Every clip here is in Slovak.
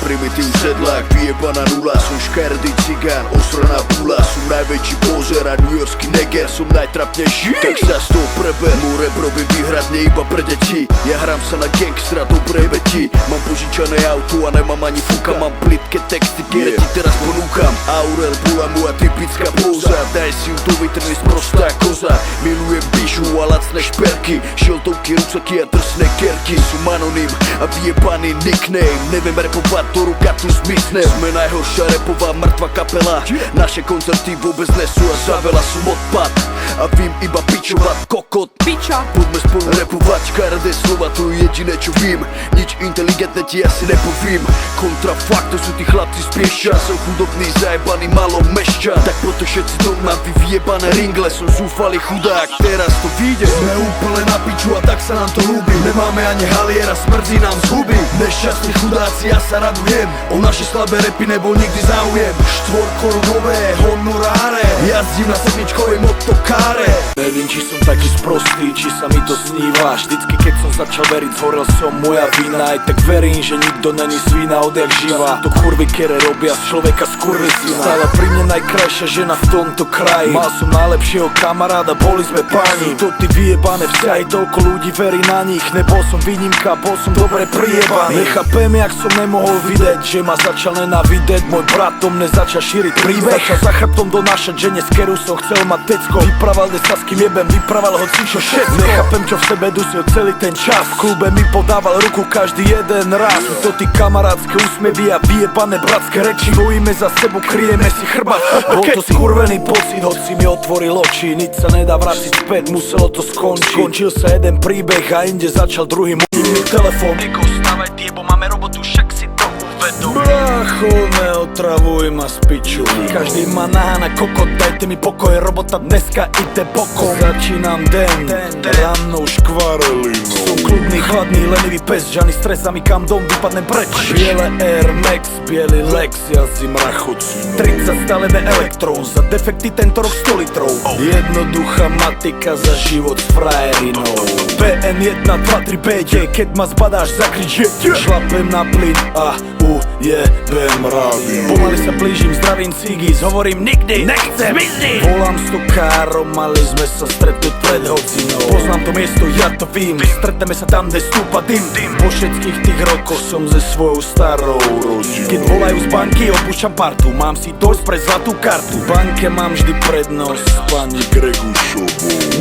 primitív sedlák, vyjebaná nula. Som škardý cigán, osraná pula. Som najväčší pozer a newyorský neger. Som najtrapnejší, tak sa z toho preber. Môj rap robím výhradne iba pre deti. Ja hrám sa na gangstra, dobrej veti. Mám požičané auto a nemám ani fuka. Mám plitké texty, ktoré ti teraz ponúkam. Aurel bola moja typická póza. Daj si ju do vitriny, sprostá koza. Milujem bižu a lacné šperky. Šiltovky, rucaky a drsné kerky. Som anonym a vyjebaný nickname. Neviem repovať, to ruka tu zmysne. Sme najhoršia repová mŕtva kapela. Naše koncerty vôbec nesú a za veľa som odpad. A vím iba pičovať kokot. Piča. Poďme spolu repovať, každé slova, to je jediné čo vím. Nič inteligentné ti asi nepovím. Kontrafakt, to sú tí chlapci z Piešťa. Som chudobný, zajebaný, malo mešťa. Tak preto všetci doma vy vyjebané ringle. Som zúfalý chudák, teraz to vyjde. Sme úplne na piču a tak sa nám to ľúbi. Nemáme ani haliera, smrdí nám z huby. Nešťastní chudáci, ja sa radujem. O naše slabé repy nebol nikdy záujem. Štvorkorunové honoráre. Jazdím na sedmičkovej motokáre. Nevím, či som taký sprostý, či sa mi to sníva. Vždycky keď som začal veriť, zhorel som, moja vina. Aj tak verím, že nikto není svína odjak živa. To kurvy, kere robia z človeka skurvisina. Stála pri mne najkrajšia žena v tomto kraji. Mal som najlepšieho kamaráda, boli sme páni. To ty vyjebané vzťahy, toľko ľudí verí na nich. Nebol som výnimka, bol som dobre prijebaný. Nechápem, jak som nemohol vidieť, že ma začal nenávidieť. Môj brat o mne začal šíriť príbeh. Začal za chrbtom donášať žene, z keru som chcel mať tecko. Vyprával, kde sa s kým jebem, vyprával hocičo všetko. Nechápem, čo v sebe dusil celý ten čas. V klube mi podával ruku každý jeden raz. To ty kamarátske úsmevy a vyjebané bratské reči. Bojíme za sebou, kryjeme si chrbát. Bol to skurvený pocit, hoci mi otvoril oči. Nič sa nedá vrátiť späť, muselo to skončiť. Skončil sa jeden príbeh a inde začal druhý. Môj telefón. Eko, stávaj ty, bo máme robotu, však si to uvedom. Brácho, neotravuj ma z piču. Každý ma nahána kokot, dajte mi pokoj. Robota dneska ide bokom. Začínam den rannou škvarelinou. Som kľudný, chladný, lenivý pes. Žiadny stres a mi kam dom, vypadnem preč. Biele Air Max, bielý Lex, jazdím rachocinou. 30 stálené elektrón, za defekty tento rok 100 litrov. Jednoduchá matika za život s frajerinou. PN 1, 2, 3, BD, keď ma zbadáš, zakrič je. Šlapem na plyn a ujebem rádio. Pomaly sa blížim, zdravím cigis, hovorím nikdy, nechcem izniť. Volám stokárom, mali sme sa stretnúť pred hocinou. Poznám to miesto, ja to vím, stretneme sa tam, kde stúpa dym. Po všetkých tých rokoch som ze svojou starou rodinou. Keď volajú z banky, opúšťam partu, mám si dojsť pre zlatú kartu. V banke mám vždy prednosť s pani Gregušovou.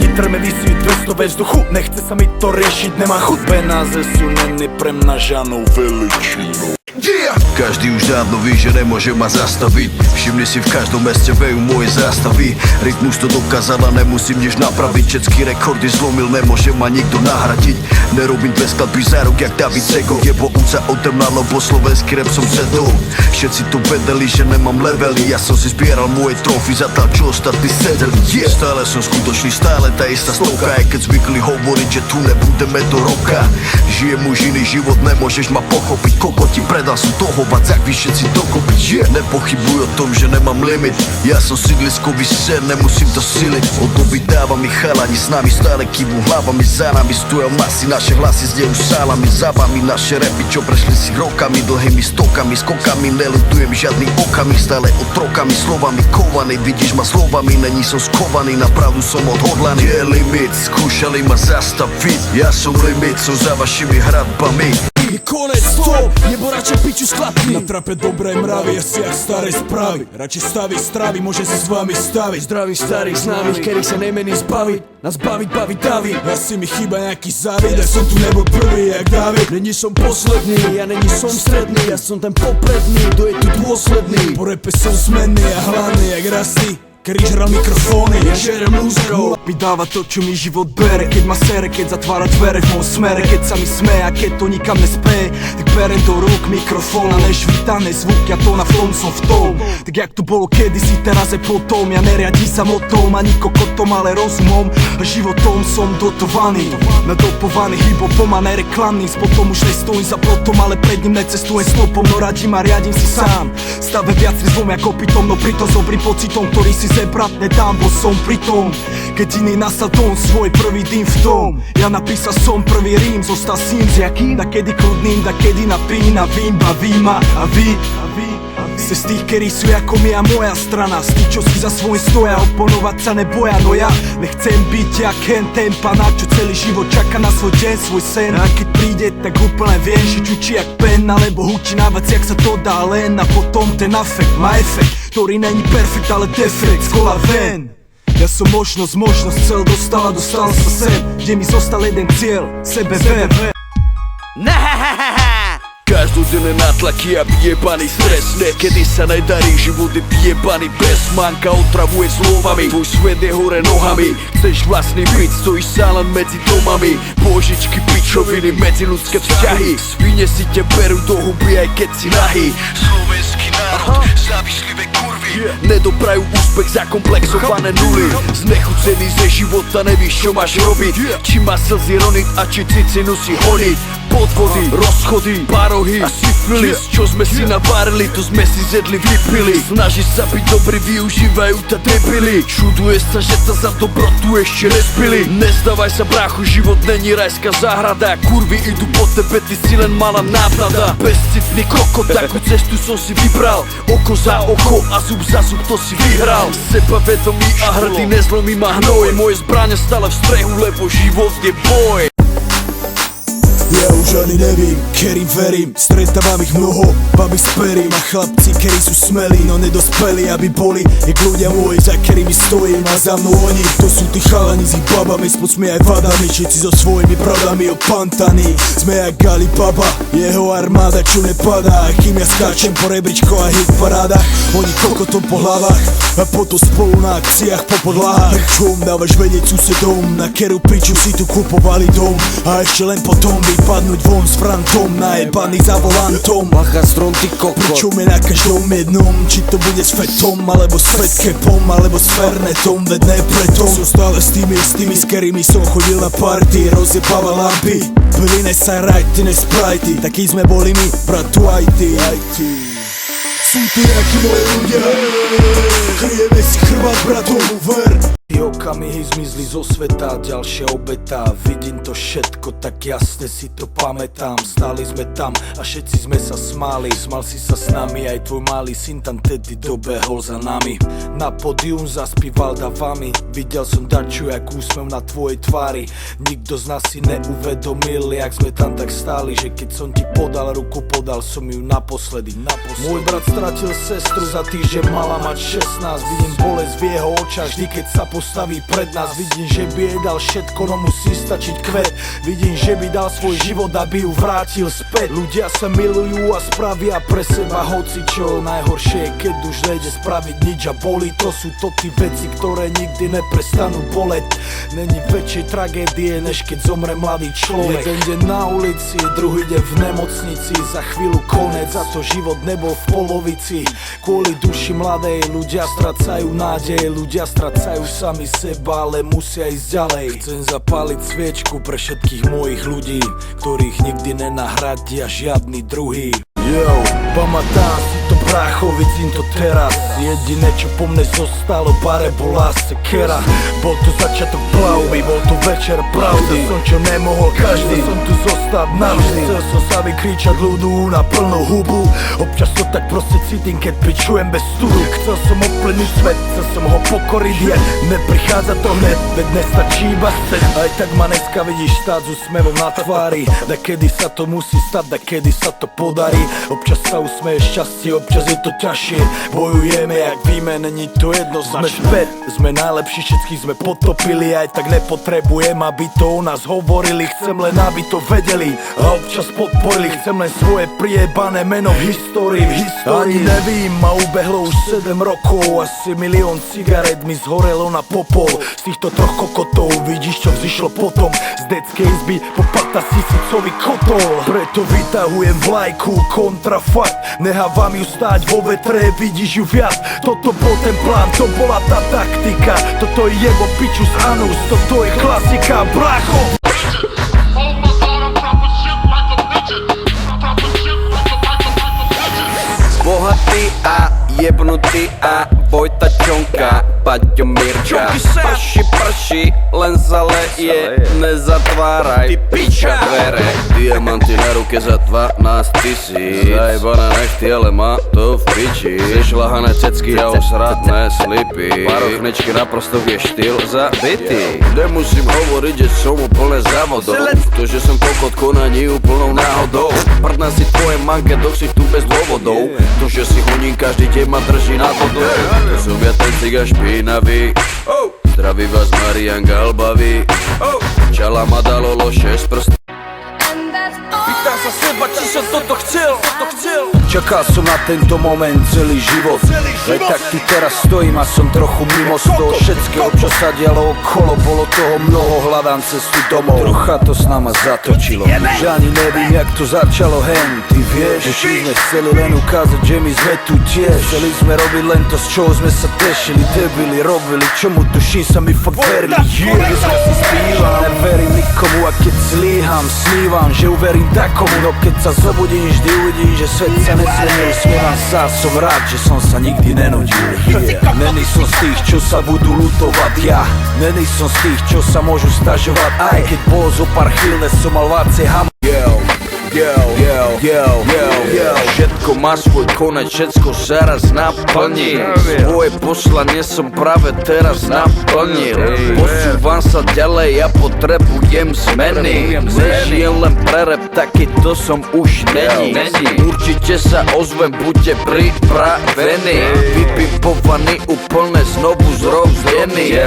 Nitrme vysí 200 ve vzduchu, nechce sa mi to riešiť, nemá chuť. Penáze sú neny premnažanou veličinou. Každý už dávno ví, že nemôže ma zastaviť. Všimni si, v každom meste vejú moje zástavy. Rytmus to dokázala, nemusím nič napraviť. Všetky rekordy zlomil, nemôže ma nikto nahradiť. Nerobím dve skladby za rok, jak David Sego. Jebo úca odemnalo, bo slovenský rap som sedol. Všetci tu vedeli, že nemám levely. Ja som si zbieral moje trofy za to, čo ostatní sedeli. Stále som skutočný, stále tá istá stovka. Aj keď zvykli hovoriť, že tu nebudeme do roka. Žijem už iný život, nemôžeš ma pochopiť. Kokoti, predal som toho, vacák vy všetci dokopy. Nepochybuj o tom, že nemám limit. Ja som sídliskový sen, nemusím to siliť. Od doby dáva mi chalani, s nami stále kývú hlavami. Za nami stoja masy, naše hlasy znejú sálami. Za vami naše repy, čo prešli si rokami. Dlhými stokami, skokami, nelutujem žiadny okamih. Stále otrokami, slovami kovaný. Vidíš ma slovami, není som skovaný. Na pravdu som odhodlaný. Je limit, skúšali ma zastaviť. Ja som limit, som za vašimi hradbami. Je konec, stop, nebo radšej piču skladky. Na trape dobré mravy, asi jak staré správy. Radšej staví stravy, môže si s vami staviť. Zdravím starých známych, ktorých sa nemení zbaviť. Nás baviť, daviť. Asi mi chýba nejaký závid. Ja som tu nebol prvý, jak David. Není som posledný, ja není som stredný. Ja som ten popredný, kto je tu dôsledný. Po repe som smenný a hlavný, jak rasty. Kedy žral mikrofóny, ja žerem lúzerov. Mi dáva to, čo mi život bere. Keď ma sere, keď zatvára dvere v mojom smere. Keď sa mi smeje a keď to nikam nespeje, tak berem do rúk mikrofón a nešvítané zvuk. Ja to na tom som v tom. Tak jak to bolo kedysi, teraz je potom. Ja neriadím sa motom, ani kokotom, ale rozumom a životom som dotovaný. Nadopovaný hip-hopom a nereklamným spotom. Už nestojím za plotom, ale pred ním necestujem stopom. No radím a riadím si sám. Stave viac zvom ako pitom, no pritom s dobrým pocitom, ktorý si chce brať, nedám, bo som pri tom. Keď iný nastal tón, svoj prvý dým v tom. Ja napísal som prvý rím, zostal sím z jakým, da kedy kľudným, da kedy napínavým, baví ma. A vy ste z tých, ktorí sú ako my a moja strana, z tých, čo si za svoj stoja, oponovať sa neboja. No ja nechcem byť jak ten panák, čo celý život čaká na svoj deň, svoj sen. A keď príde, tak úplne viem, že čučí jak pen, alebo hučí na vec, jak sa to dá len. A potom ten afekt má efekt, ktorý není perfekt, ale defekt z kola ven. Ja som možnosť cel dostal a dostal sa sem, kde mi zostal jeden cieľ, sebe ver. Každodenné nátlaky a vyjebaný stres. Niekedy sa nedarí, život je vyjebaný bez manka, otravuje slovami. Tvoj svet je hore nohami, chceš vlastný byt, stojíš sa len medzi domami. Božičky, pičoviny, medziľudské vzťahy, svine si te berú do huby, aj keď si nahý. Slovenský národ, závislíve kurvy, nedoprajú úspech, zakomplexované nuly. Znechucený ze života, nevíš čo máš robiť, či má slzy roniť a či cicinu si honiť. Podvody, rozchody, parohy a syfilis, čo sme si navarili, to sme si zjedli, vypili. Snažíš sa byť dobrý, využívajú ta debili. Čuduje sa, že ta za dobrotu ešte nespili. Nezdávaj sa bráchu, život není rajská záhrada. Kurvy idú po tebe, ty si len malá návnada. Bezcitný kokot, takú cestu som si vybral. Oko za oko a zub za zub, to si vyhral. Sebavedomý a hrdý, nezlomí ma hnoj. Moje zbrane stále v strehu, lebo život je boj. Ja už ani nevím, ktorým verím, stretávam ich mnoho, babi s perím a chlapci, ktorí sú smelí, no nedospelí, aby boli jak ľudia moji, za ktorými stojím a za mnou oni. To sú tí chalani s ich babami, spod sme aj vadami, všetci so svojimi pravdami opantaní. Sme jak Alibaba, jeho armáda, čo nepadá, kým ja skáčem po rebríčko a hit parádach. Oni kokotom po hlavách a potom spolu na akciách po podlahách. Čom dávaš vedieť susedom, na keru priču si tu kupovali dom, a ešte len potom padnúť von s Frantom, najebaný za volantom. Bacha strom, ty kokot. Pričom je na každom jednom, či to bude s fetom, alebo s fetkepom, alebo s fernetom, veď ne pretom. Som stále s tými, s ktorými som chodil na party, rozjebával lampy, plyne sa rajty, ne sprajty, takí sme boli my, bratu aj ty. Sú tu nejakí moje ľudia, kryjeme si chrbát bratomu, ver. Tí okamihy zmizli zo sveta, ďalšia obeta. Vidím to všetko, tak jasne si to pamätám. Stáli sme tam a všetci sme sa smáli. Smal si sa s nami, aj tvoj malý syn tam tedy dobehol za nami. Na pódium zaspíval davami, videl som daču jak úsmev na tvojej tvári. Nikto z nás si neuvedomil, jak sme tam tak stáli, že keď som ti podal ruku, podal som ju naposledy. Môj brat stratil sestru, za týždeň mala mať 16. Vidím bolesť v jeho očách, vždy keď sa postaví pred nás. Vidím, že by jej dal všetko, no musí stačiť kvet. Vidím, že by dal svoj život, aby ju vrátil späť. Ľudia sa milujú a spravia pre seba hocičo. Najhoršie je, keď už nejde spraviť nič a boli. To sú to tí veci, ktoré nikdy neprestanú boleť. Není väčšej tragédie, než keď zomre mladý človek. Jeden deň na ulici, druhý deň v nemocnici. Za chvíľu konec, za to život nebol v polovici. Kvôli duši mladej ľudia stracajú nádej, ľudia stracajú sami seba, ale musia ísť ďalej. Chcem zapáliť sviečku pre všetkých mojich ľudí, ktorých nikdy nenahradia žiadny druhý. Yo, pamätám si to brácho, vidím to teraz. Jediné čo po mne zostalo, bare bola sekera. Bol to začiatok plavby, bol to večer pravdy. Chcel som čo nemohol každý, som tu zostať navždy. Chcel som sa vykričať ľudu na plnú hubu. Občas to tak proste cítim, keď pričujem bez studu. Chcel som ovplyvniť svet, chcel som ho pokoriť jen. Neprichádza to hned, veď nestačí iba chceť. Aj tak ma dneska vidíš stáť s úsmevom na tvári. Da kedy sa to musí stať, da kedy sa to podarí. Občas sa usmeješ šťastie, občas je to ťažšie. Bojujeme jak víme, není to jednoznačné. Sme späť, sme najlepší, všetkých sme potopili. Aj tak nepotrebujem, aby to o nás hovorili. Chcem len, aby to vedeli a občas podporili. Chcem len svoje priebané meno v histórii, Ani nevím, ma ubehlo už 7 rokov. Asi 1 000 000 cigaret mi zhorelo na popol. Z týchto troch kokotov vidíš, čo vzýšlo potom. Z detskej izby po 15 000 kotol. Preto vytahujem vlajku kontrafakt, nechávam ju stáť vo vetre, vidíš ju viac. Toto bol ten plán, to bola tá taktika. Toto je jebo piču z anus, toto je klasika, brácho. Bohatý a jebnutý a Vojta Čonka, Paťo Mirka. Prší, len sa leje, nezatváraj piča dvere. Diamanty na ruke za 12 000. Zajebané nechty, ale má to v piči. Zešľahané cecky a osradné slipy. Parochnečky naprosto vie štýl zabitý. Nemusím hovoriť, že som úplne závodou. To, že som kokot konaní úplnou náhodou. Prdná si tvoje manke, doch si tu bez dôvodov. To, že si honím každý deň ma drží na vodu. To som ja ten ciga špinavý. Zdraví vás Marian Galbavý. Čala ma dalo lo 6 prst. Pýtam sa seba, či som toto chcel. Čakal som na tento moment celý život. Veď tak tu teraz stojím a som trochu mimo z toho všetkého, čo sa dialo okolo. Bolo toho mnoho, hľadám cestu domov. Trocha to s nama zatočilo, že ani nevím, jak to začalo. Hen, ty vieš, že sme chceli len ukázať, že my sme tu tiež. Chceli sme robiť len to, z čoho sme sa tešili. Debili robili, čomu tuším sa mi fakt verili. Dneska si spívam, neverím nikomu a keď zlíham, snívam, že uverím takomu. No keď sa zobudím, vždy uvidím, že svet sa nezmenil. Smievam sa, som rád, že som sa nikdy nenudil. Není som z tých, čo sa budú lutovať ja. Není som z tých, čo sa môžu stažovať. Aj keď bolo zo pár chvíľ, som mal vácej ham. Všetko má svoj konec, všetko sa raz naplní. Svoje poslanie som práve teraz naplnil. Posúvam sa ďalej, ja potrebujem zmeny. Nežijem len pre rap, takýto som už není. Určite sa ozvem, buďte pripravení. Vypipovaný, úplne znovu zrozdený.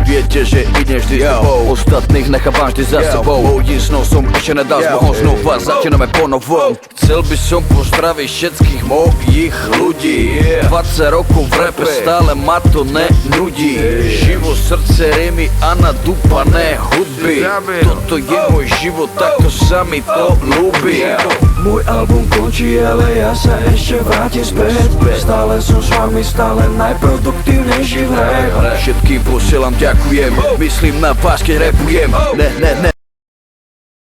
Viete, že idem vždy s tebou, ostatných nechávam vždy za sebou. Mojím snom som ešte nedal s Bohom, znova začíname ponovom. Chcel by som pozdraviť všetkých mojich ľudí. 20 rokov v rape, stále ma to nenudí. Živo, srdce, rímy a nadúpané hudby. Toto je môj život, takto sa mi to ľúbi. Môj album končí, ale ja sa ešte vrátim späť. Stále som s vami, stále najproduktívnejší v rap. Všetkým posielam ďakujem, myslím na vás, keď rapujem. Ne